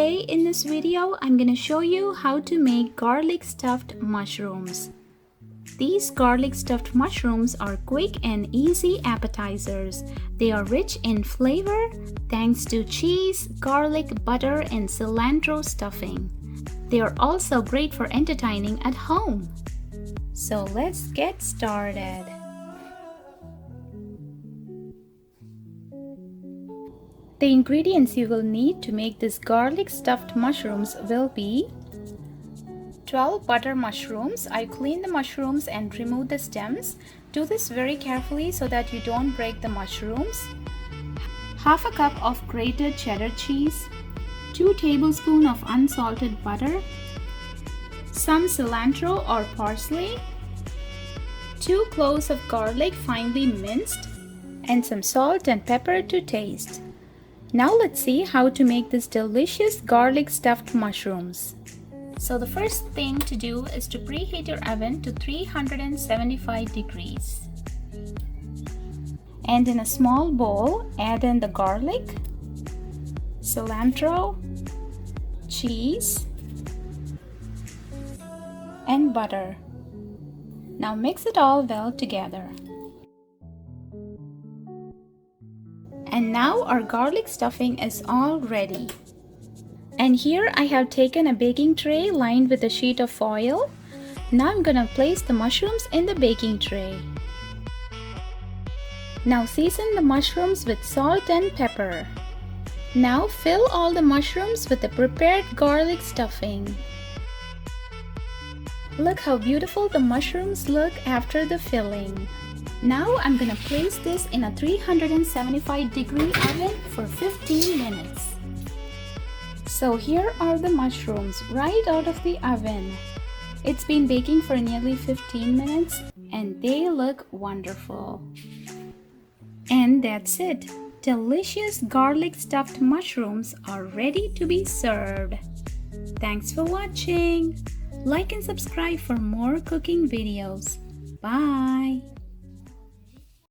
Today in this video, I'm going to show you how to make garlic stuffed mushrooms. These garlic stuffed mushrooms are quick and easy appetizers. They are rich in flavor thanks to cheese, garlic, butter, and cilantro stuffing. They are also great for entertaining at home. So let's get started. The ingredients you will need to make this garlic stuffed mushrooms will be 12 butter mushrooms. I clean the mushrooms and remove the stems. Do this very carefully so that you don't break the mushrooms. Half a cup of grated cheddar cheese, 2 tablespoons of unsalted butter, some cilantro or parsley, 2 cloves of garlic finely minced, and some salt and pepper to taste. Now let's see how to make this delicious garlic stuffed mushrooms. So the first thing to do is to preheat your oven to 375 degrees. And in a small bowl, add in the garlic, cilantro, cheese, and butter. Now mix it all well together. And now our garlic stuffing is all ready. And here I have taken a baking tray lined with a sheet of foil. Now I'm gonna place the mushrooms in the baking tray. Now season the mushrooms with salt and pepper. Now fill all the mushrooms with the prepared garlic stuffing. Look how beautiful the mushrooms look after the filling. Now I'm gonna place this in a 375-degree oven for 15 minutes. So here are the mushrooms right out of the oven. It's been baking for nearly 15 minutes and they look wonderful. And that's it. Delicious garlic stuffed mushrooms are ready to be served. Thanks for watching. Like and subscribe for more cooking videos. Bye.